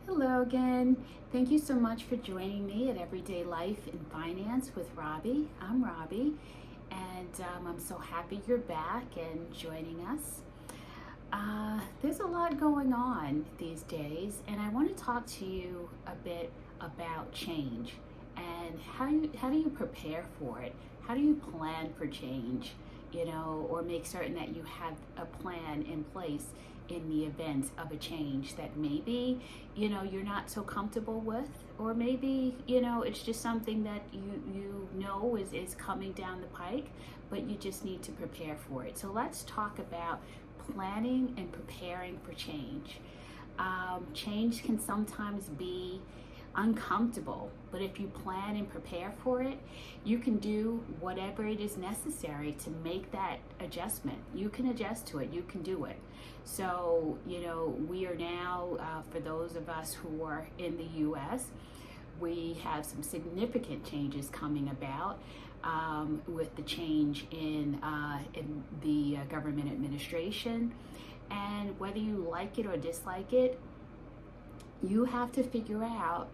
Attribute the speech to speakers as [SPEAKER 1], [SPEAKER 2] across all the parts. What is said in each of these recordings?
[SPEAKER 1] Hello again. Thank you so much for joining me at Everyday Life in Finance with Robbie. I'm Robbie, and I'm so happy you're back and joining us. There's a lot going on these days, and I want to talk to you a bit about change and how do you prepare for it? How do you plan for change? Or make certain that you have a plan in place in the event of a change that maybe you're not so comfortable with, or maybe it's just something that is coming down the pike, but you just need to prepare for it. So let's talk about planning and preparing for change. Change can sometimes be uncomfortable, but if you plan and prepare for it, you can do whatever it is necessary to make that adjustment. You can adjust to it, you can do it. So, we are now, for those of us who are in the US, we have some significant changes coming about with the change in the government administration. And whether you like it or dislike it, you have to figure out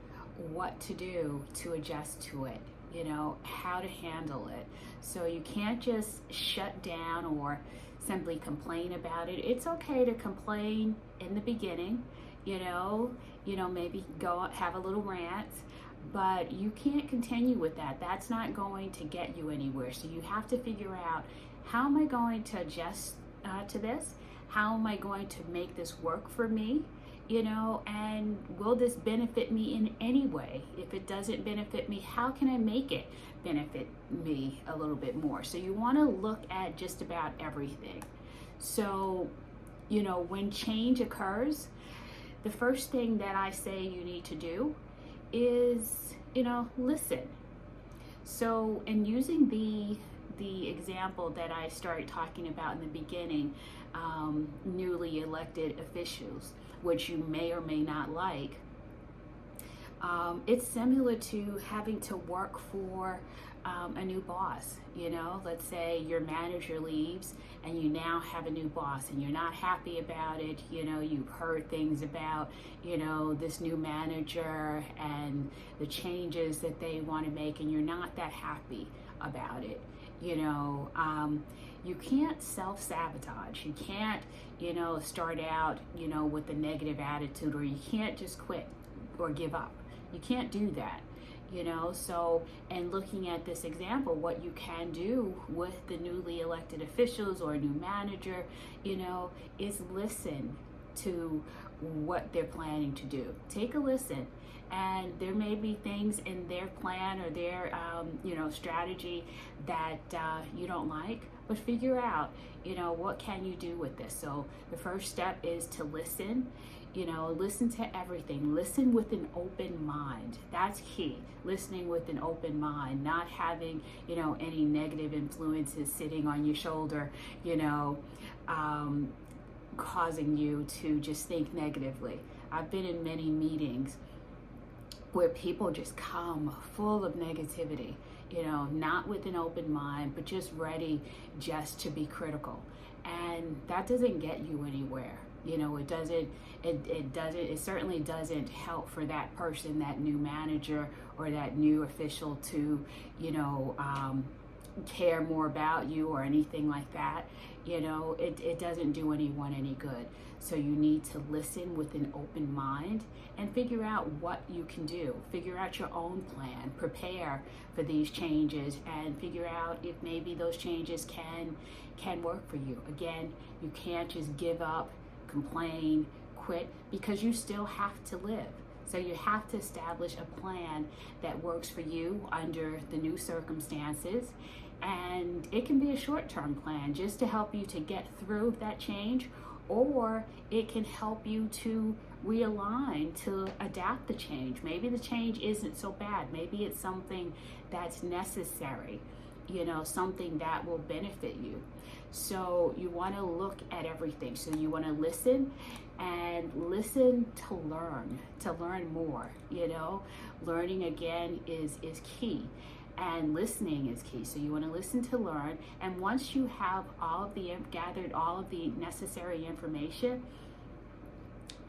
[SPEAKER 1] what to do to adjust to it, how to handle it. So you can't just shut down or simply complain about it. It's okay to complain in the beginning, maybe go have a little rant, but you can't continue with that. That's not going to get you anywhere. So you have to figure out, how am I going to adjust to this? How am I going to make this work for me? And will this benefit me in any way? If it doesn't benefit me, how can I make it benefit me a little bit more? So you want to look at just about everything. So, when change occurs, the first thing that I say you need to do is, listen. So, in using the example that I started talking about in the beginning, newly elected officials, which you may or may not like, it's similar to having to work for a new boss. Let's say your manager leaves and you now have a new boss and you're not happy about it. You've heard things about, this new manager and the changes that they want to make, and you're not that happy about it. You can't self-sabotage. You can't, start out, with a negative attitude, or you can't just quit or give up. You can't do that, So, and looking at this example, what you can do with the newly elected officials or a new manager, is listen to what they're planning to do. Take a listen. And there may be things in their plan or their, strategy that you don't like, but figure out, what can you do with this? So the first step is to listen. Listen to everything. Listen with an open mind. That's key. Listening with an open mind, not having, any negative influences sitting on your shoulder, causing you to just think negatively. I've been in many meetings where people just come full of negativity, not with an open mind, but just ready just to be critical. And that doesn't get you anywhere. It certainly doesn't help for that person, that new manager or that new official to, care more about you or anything like that. It doesn't do anyone any good. So you need to listen with an open mind and figure out what you can do. Figure out your own plan. Prepare for these changes and figure out if maybe those changes can work for you. Again, you can't just give up, complain, quit, because you still have to live. So you have to establish a plan that works for you under the new circumstances. And it can be a short-term plan just to help you to get through that change, or it can help you to realign, to adapt the change. Maybe the change isn't so bad. Maybe it's something that's necessary, something that will benefit you. So you want to look at everything. So you want to listen and listen to learn more. Learning again is key. And listening is key. So you want to listen to learn. And once you have gathered all of the necessary information,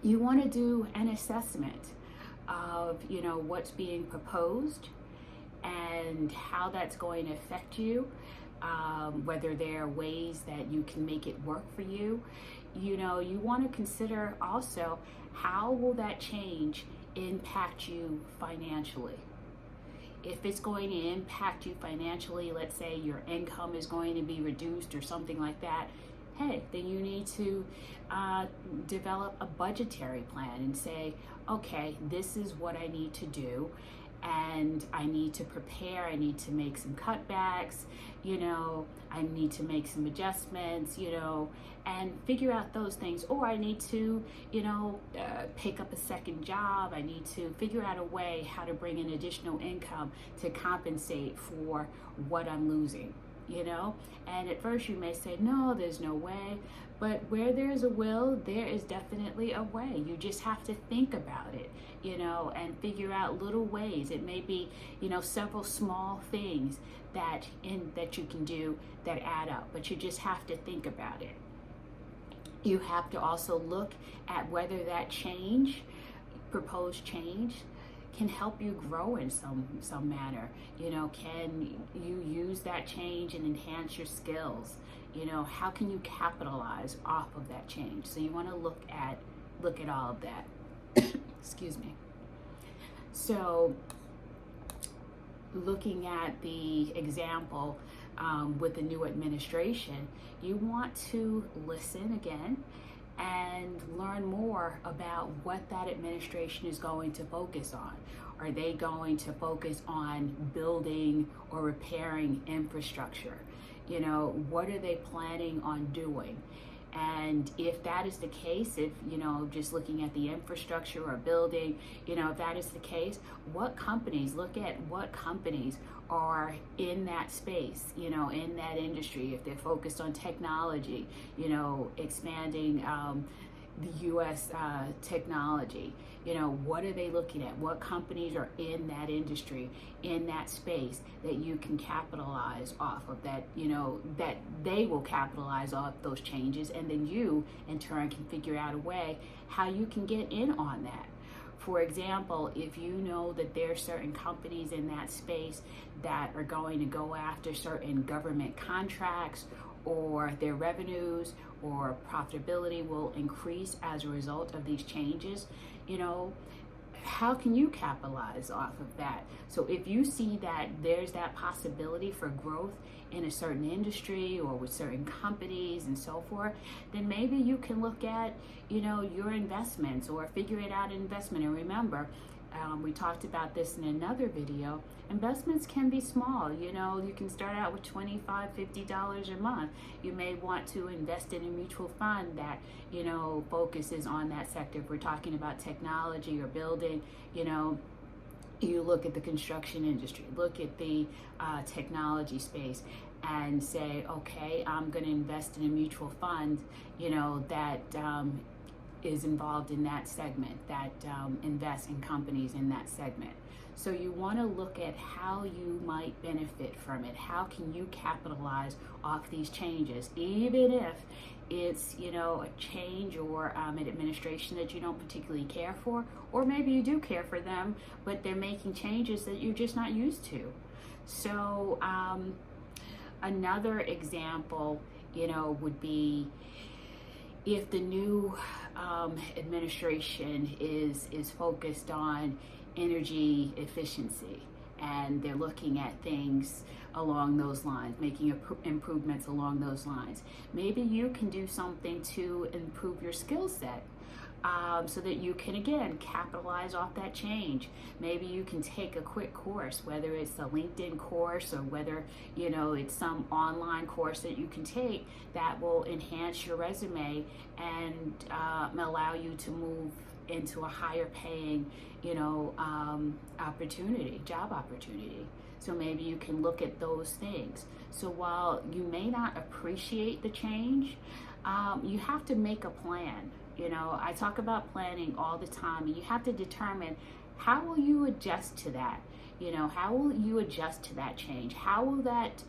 [SPEAKER 1] you want to do an assessment of, what's being proposed and how that's going to affect you, whether there are ways that you can make it work for you. You want to consider also, how will that change impact you financially? If it's going to impact you financially, let's say your income is going to be reduced or something like that, hey, then you need to develop a budgetary plan and say, okay, this is what I need to do, and I need to prepare, I need to make some cutbacks, I need to make some adjustments, and figure out those things. Or I need to, pick up a second job. I need to figure out a way how to bring in additional income to compensate for what I'm losing. And at first you may say, no, there's no way. But where there's a will, there is definitely a way. You just have to think about it, and figure out little ways. It may be, several small things that you can do that add up, but you just have to think about it. You have to also look at whether that proposed change, can help you grow in some manner. Can you use that change and enhance your skills? How can you capitalize off of that change? So you want to look at all of that. Excuse me. So looking at the example with the new administration, you want to listen again and learn more about what that administration is going to focus on. Are they going to focus on building or repairing infrastructure? What are they planning on doing? And if that is the case, if, just looking at the infrastructure or building, if that is the case, look at what companies are in that space, in that industry. If they're focused on technology, expanding the U.S. technology, what are they looking at? What companies are in that industry, in that space, that you can capitalize off of that, that they will capitalize off those changes, and then you in turn can figure out a way how you can get in on that. For example, if you know that there are certain companies in that space that are going to go after certain government contracts, or their revenues or profitability will increase as a result of these changes, how can you capitalize off of that? So if you see that there's that possibility for growth in a certain industry or with certain companies and so forth, then maybe you can look at, your investments, or figure it out in investment. And remember, we talked about this in another video. Investments can be small. You can start out with $25, $50 a month. You may want to invest in a mutual fund that, focuses on that sector. If we're talking about technology or building, you look at the construction industry, look at the technology space, and say, okay, I'm going to invest in a mutual fund, that is involved in that segment, that invests in companies in that segment. So you want to look at how you might benefit from it. How can you capitalize off these changes, even if it's, a change or an administration that you don't particularly care for, or maybe you do care for them, but they're making changes that you're just not used to. So another example, would be if the new administration is focused on energy efficiency, and they're looking at things along those lines, making improvements along those lines. Maybe you can do something to improve your skill set, so that you can, again, capitalize off that change. Maybe you can take a quick course, whether it's a LinkedIn course or whether, it's some online course that you can take that will enhance your resume and allow you to move into a higher paying, job opportunity. So maybe you can look at those things. So while you may not appreciate the change, you have to make a plan. I talk about planning all the time, and you have to determine, how will you adjust to that? You know, how will you adjust to that change? How will that,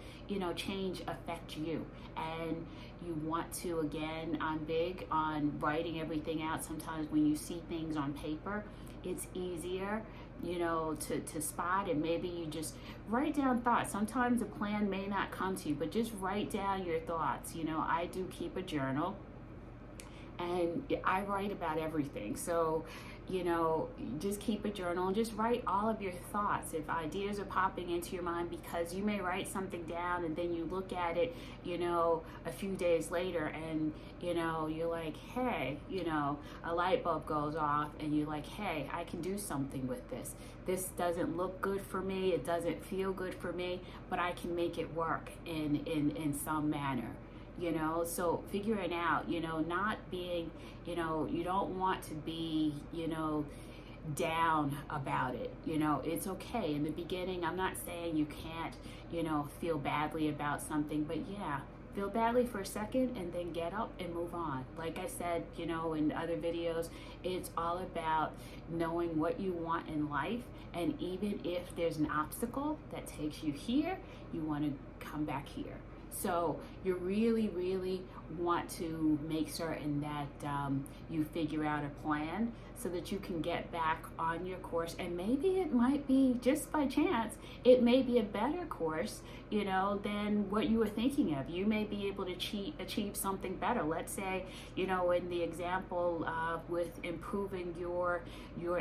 [SPEAKER 1] change affect you? And you want to, again, I'm big on writing everything out. Sometimes when you see things on paper, it's easier, to spot, and maybe you just write down thoughts. Sometimes a plan may not come to you, but just write down your thoughts. I do keep a journal, and I write about everything. So, just keep a journal and just write all of your thoughts. If ideas are popping into your mind, because you may write something down and then you look at it, a few days later, and, you're like, hey, a light bulb goes off, and you're like, hey, I can do something with this. This doesn't look good for me. It doesn't feel good for me, but I can make it work in some manner. So figuring out, not being, you don't want to be, down about it. It's okay. In the beginning, I'm not saying you can't, feel badly about something, but yeah, feel badly for a second and then get up and move on. Like I said, in other videos, it's all about knowing what you want in life. And even if there's an obstacle that takes you here, you want to come back here. So you really, really want to make certain that you figure out a plan so that you can get back on your course. And maybe it might be, just by chance, it may be a better course, than what you were thinking of. You may be able to achieve something better. Let's say, in the example with improving your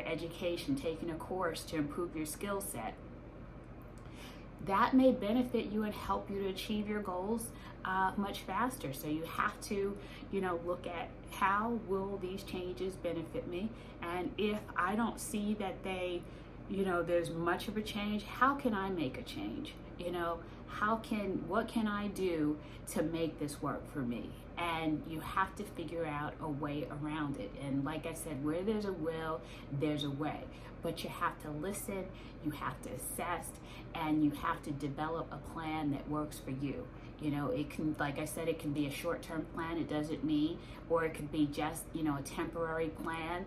[SPEAKER 1] education, taking a course to improve your skill set, that may benefit you and help you to achieve your goals much faster. So you have to, look at, how will these changes benefit me? And if I don't see that there's much of a change, how can I make a change? What can I do to make this work for me? And you have to figure out a way around it. And like I said, where there's a will, there's a way. But you have to listen, you have to assess, and you have to develop a plan that works for you. It can, like I said, it can be a short-term plan. It doesn't mean, or it could be just, a temporary plan,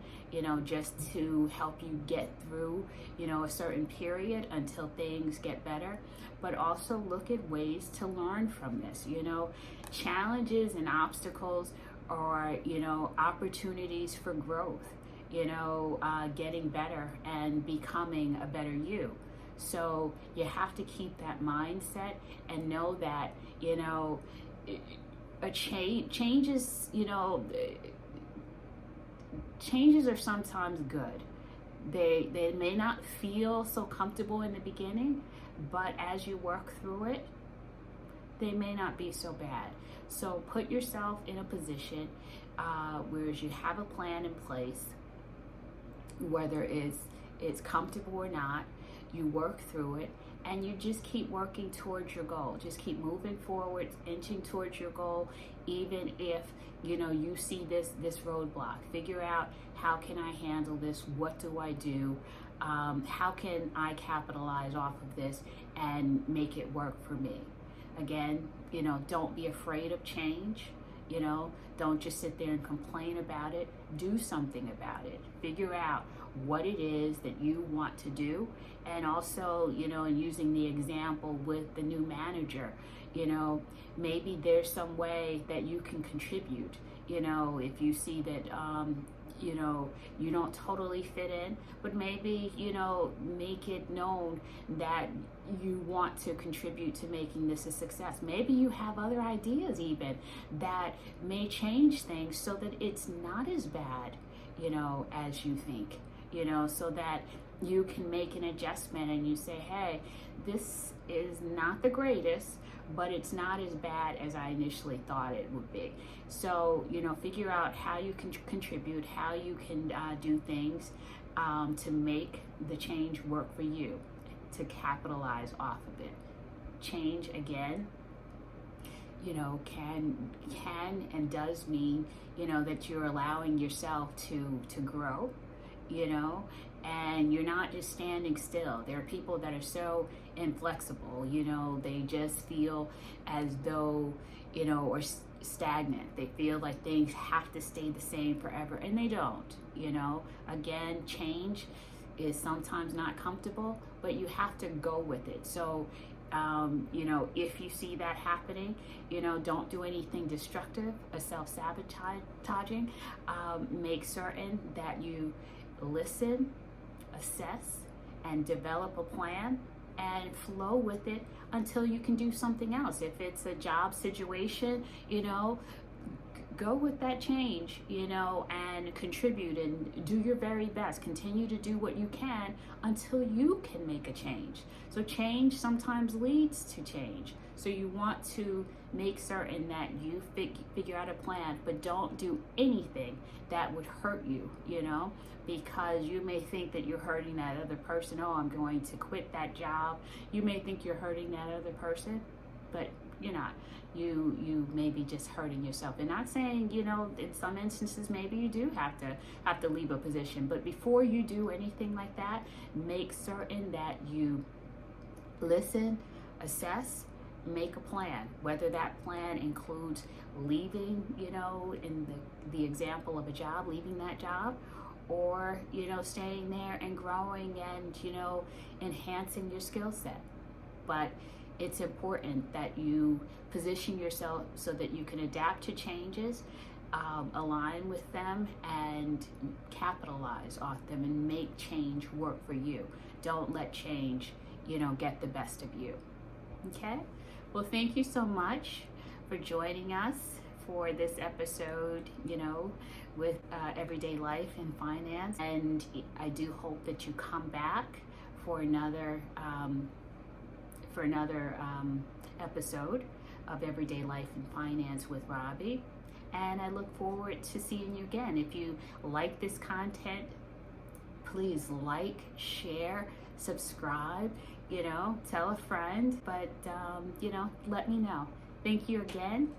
[SPEAKER 1] just to help you get through, a certain period until things get better. But also look at ways to learn from this. Challenges and obstacles are, opportunities for growth, getting better and becoming a better you. So you have to keep that mindset and know that, changes are sometimes good. They may not feel so comfortable in the beginning, but as you work through it, they may not be so bad. So put yourself in a position where you have a plan in place, whether it's comfortable or not. You work through it, and you just keep working towards your goal. Just keep moving forward, inching towards your goal, even if you see this roadblock. Figure out, how can I handle this? What do I do? How can I capitalize off of this and make it work for me? Again, don't be afraid of change. Don't just sit there and complain about it. Do something about it. Figure out what it is that you want to do. And also, and using the example with the new manager, maybe there's some way that you can contribute. If you see that, you don't totally fit in, but maybe, make it known that you want to contribute to making this a success. Maybe you have other ideas even that may change things so that it's not as bad, as you think, so that you can make an adjustment and you say, hey, this is not the greatest, but it's not as bad as I initially thought it would be. So, figure out how you can contribute, how you can do things to make the change work for you, to capitalize off of it. Change, again, can and does mean, that you're allowing yourself to grow, and you're not just standing still. There are people that are so inflexible, they just feel as though, or stagnant. They feel like things have to stay the same forever, and they don't. Again, change is sometimes not comfortable, but you have to go with it. So, if you see that happening, don't do anything destructive or self-sabotaging. Make certain that you listen, assess, and develop a plan and flow with it until you can do something else. If it's a job situation, go with that change, and contribute and do your very best. Continue to do what you can until you can make a change. So change sometimes leads to change. So you want to make certain that you figure out a plan, but don't do anything that would hurt you, because you may think that you're hurting that other person. Oh, I'm going to quit that job. You may think you're hurting that other person, but you're not. You may be just hurting yourself. And not saying, in some instances maybe you do have to leave a position, but before you do anything like that, make certain that you listen, assess, make a plan. Whether that plan includes leaving, in the example of a job, leaving that job, or staying there and growing and enhancing your skill set. But it's important that you position yourself so that you can adapt to changes, align with them, and capitalize off them and make change work for you. Don't let change, get the best of you. Okay? Well, thank you so much for joining us for this episode, with Everyday Life and Finance. And I do hope that you come back for another episode of Everyday Life and Finance with Robbie. And I look forward to seeing you again. If you like this content, please like, share, subscribe, tell a friend, but, let me know. Thank you again.